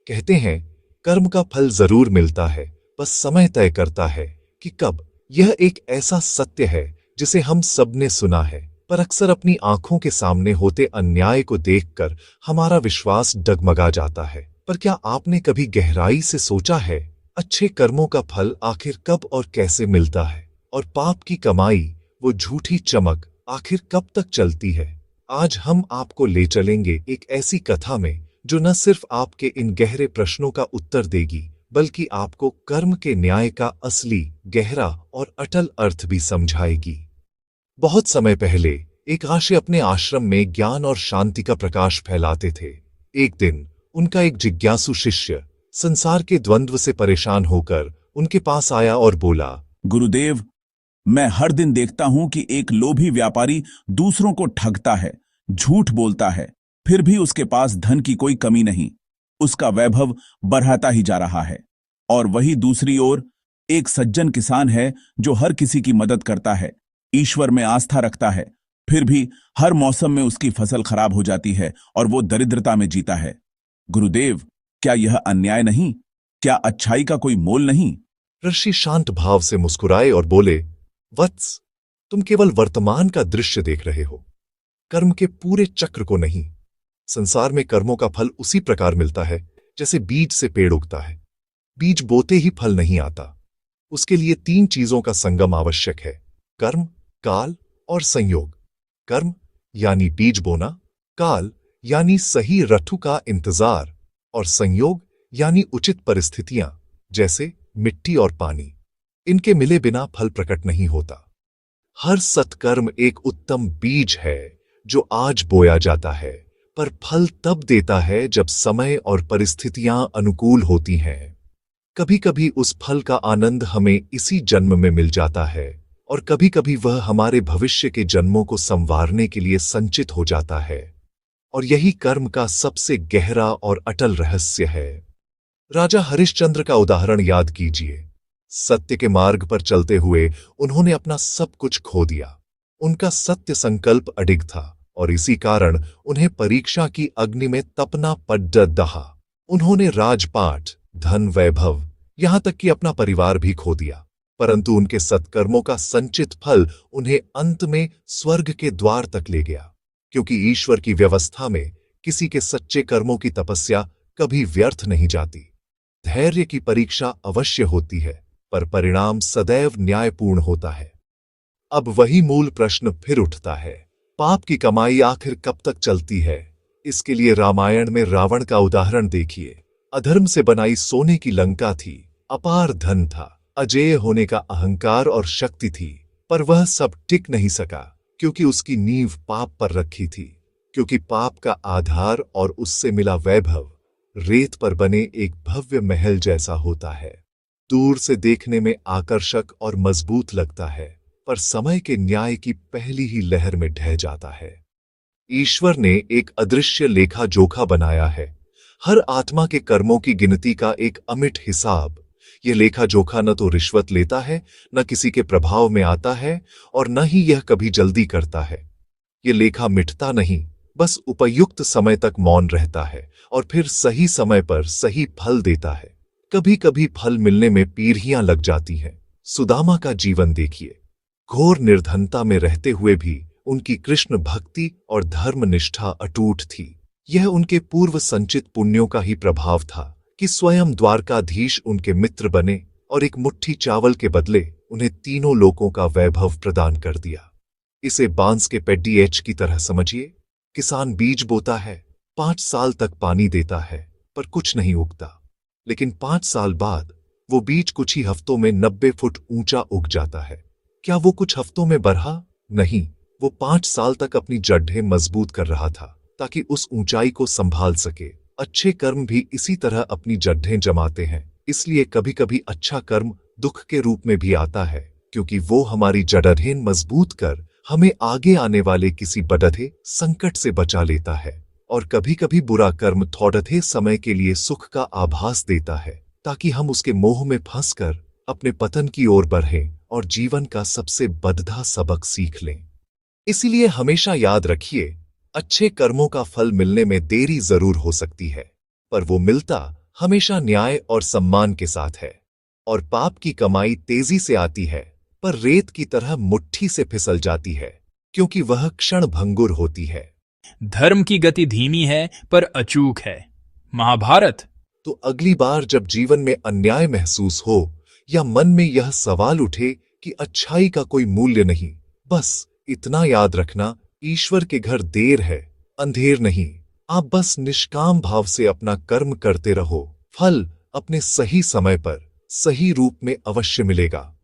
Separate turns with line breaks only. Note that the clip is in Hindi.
कहते हैं कर्म का फल जरूर मिलता है, बस समय तय करता है कि कब। यह एक ऐसा सत्य है जिसे हम सबने सुना है, पर अक्सर अपनी आंखों के सामने होते अन्याय को देखकर हमारा विश्वास डगमगा जाता है। पर क्या आपने कभी गहराई से सोचा है, अच्छे कर्मों का फल आखिर कब और कैसे मिलता है, और पाप की कमाई, वो झूठी चमक, आखिर कब तक चलती है? आज हम आपको ले चलेंगे एक ऐसी कथा में जो न सिर्फ आपके इन गहरे प्रश्नों का उत्तर देगी, बल्कि आपको कर्म के न्याय का असली, गहरा और अटल अर्थ भी समझाएगी। बहुत समय पहले एक ऋषि अपने आश्रम में ज्ञान और शांति का प्रकाश फैलाते थे। एक दिन उनका एक जिज्ञासु शिष्य संसार के द्वंद्व से परेशान होकर उनके पास आया और बोला,
गुरुदेव, मैं हर दिन देखता हूं कि एक लोभी व्यापारी दूसरों को ठगता है, झूठ बोलता है, फिर भी उसके पास धन की कोई कमी नहीं। उसका वैभव बढ़ाता ही जा रहा है। और वही दूसरी ओर एक सज्जन किसान है जो हर किसी की मदद करता है, ईश्वर में आस्था रखता है, फिर भी हर मौसम में उसकी फसल खराब हो जाती है और वो दरिद्रता में जीता है। गुरुदेव, क्या यह अन्याय नहीं? क्या अच्छाई का कोई मोल नहीं?
ऋषि शांत भाव से मुस्कुराए और बोले, वत्स, तुम केवल वर्तमान का दृश्य देख रहे हो, कर्म के पूरे चक्र को नहीं। संसार में कर्मों का फल उसी प्रकार मिलता है जैसे बीज से पेड़ उगता है। बीज बोते ही फल नहीं आता, उसके लिए 3 चीजों का संगम आवश्यक है, कर्म, काल और संयोग। कर्म यानी बीज बोना, काल यानी सही ऋतु का इंतजार, और संयोग यानी उचित परिस्थितियां, जैसे मिट्टी और पानी। इनके मिले बिना फल प्रकट नहीं होता। हर सत्कर्म एक उत्तम बीज है जो आज बोया जाता है, पर फल तब देता है जब समय और परिस्थितियां अनुकूल होती हैं। कभी कभी उस फल का आनंद हमें इसी जन्म में मिल जाता है, और कभी कभी वह हमारे भविष्य के जन्मों को संवारने के लिए संचित हो जाता है। और यही कर्म का सबसे गहरा और अटल रहस्य है। राजा हरिश्चंद्र का उदाहरण याद कीजिए। सत्य के मार्ग पर चलते हुए उन्होंने अपना सब कुछ खो दिया। उनका सत्य संकल्प अडिग था, और इसी कारण उन्हें परीक्षा की अग्नि में तपना पड़ दहा। उन्होंने राजपाट, धन, वैभव, यहां तक कि अपना परिवार भी खो दिया, परंतु उनके सत्कर्मों का संचित फल उन्हें अंत में स्वर्ग के द्वार तक ले गया। क्योंकि ईश्वर की व्यवस्था में किसी के सच्चे कर्मों की तपस्या कभी व्यर्थ नहीं जाती। धैर्य की परीक्षा अवश्य होती है, पर परिणाम सदैव न्यायपूर्ण होता है। अब वही मूल प्रश्न फिर उठता है, पाप की कमाई आखिर कब तक चलती है? इसके लिए रामायण में रावण का उदाहरण देखिए। अधर्म से बनाई सोने की लंका थी, अपार धन था, अजेय होने का अहंकार और शक्ति थी, पर वह सब टिक नहीं सका, क्योंकि उसकी नींव पाप पर रखी थी। क्योंकि पाप का आधार और उससे मिला वैभव रेत पर बने एक भव्य महल जैसा होता है। दूर से देखने में आकर्षक और मजबूत लगता है, पर समय के न्याय की पहली ही लहर में ढह जाता है। ईश्वर ने एक अदृश्य लेखा जोखा बनाया है, हर आत्मा के कर्मों की गिनती का एक अमिट हिसाब। यह लेखा जोखा न तो रिश्वत लेता है, न किसी के प्रभाव में आता है, और न ही यह कभी जल्दी करता है। यह लेखा मिटता नहीं, बस उपयुक्त समय तक मौन रहता है, और फिर सही समय पर सही फल देता है। कभी कभी फल मिलने में पीढ़ियां लग जाती हैं। सुदामा का जीवन देखिए। घोर निर्धनता में रहते हुए भी उनकी कृष्ण भक्ति और धर्म निष्ठा अटूट थी। यह उनके पूर्व संचित पुण्यों का ही प्रभाव था कि स्वयं द्वारकाधीश उनके मित्र बने और एक मुट्ठी चावल के बदले उन्हें तीनों लोकों का वैभव प्रदान कर दिया। इसे बांस के पेडीएच की तरह समझिए। किसान बीज बोता है, 5 साल तक पानी देता है, पर कुछ नहीं उगता। लेकिन 5 साल बाद वो बीज कुछ ही हफ्तों में 90 फुट ऊंचा उग जाता है। क्या वो कुछ हफ्तों में बढ़ा? नहीं, वो 5 साल तक अपनी जड़ें मजबूत कर रहा था ताकि उस ऊंचाई को संभाल सके। अच्छे कर्म भी इसी तरह अपनी जड़ें जमाते हैं। इसलिए कभी कभी अच्छा कर्म दुख के रूप में भी आता है, क्योंकि वो हमारी जड़ें मजबूत कर हमें आगे आने वाले किसी बड़े संकट से बचा लेता है। और कभी कभी बुरा कर्म थोड़े समय के लिए सुख का आभास देता है, ताकि हम उसके मोह में फंसकर अपने पतन की ओर बढ़ें और जीवन का सबसे बड़ा सबक सीख लें। इसीलिए हमेशा याद रखिए, अच्छे कर्मों का फल मिलने में देरी जरूर हो सकती है, पर वो मिलता हमेशा न्याय और सम्मान के साथ है, और पाप की कमाई तेजी से आती है, पर रेत की तरह मुट्ठी से फिसल जाती है, क्योंकि वह क्षण भंगुर होती है।
धर्म की गति धीमी है पर अचूक है। महाभारत।
तो अगली बार जब जीवन में अन्याय महसूस हो या मन में यह सवाल उठे कि अच्छाई का कोई मूल्य नहीं, बस इतना याद रखना, ईश्वर के घर देर है, अंधेर नहीं। आप बस निष्काम भाव से अपना कर्म करते रहो, फल अपने सही समय पर, सही रूप में अवश्य मिलेगा।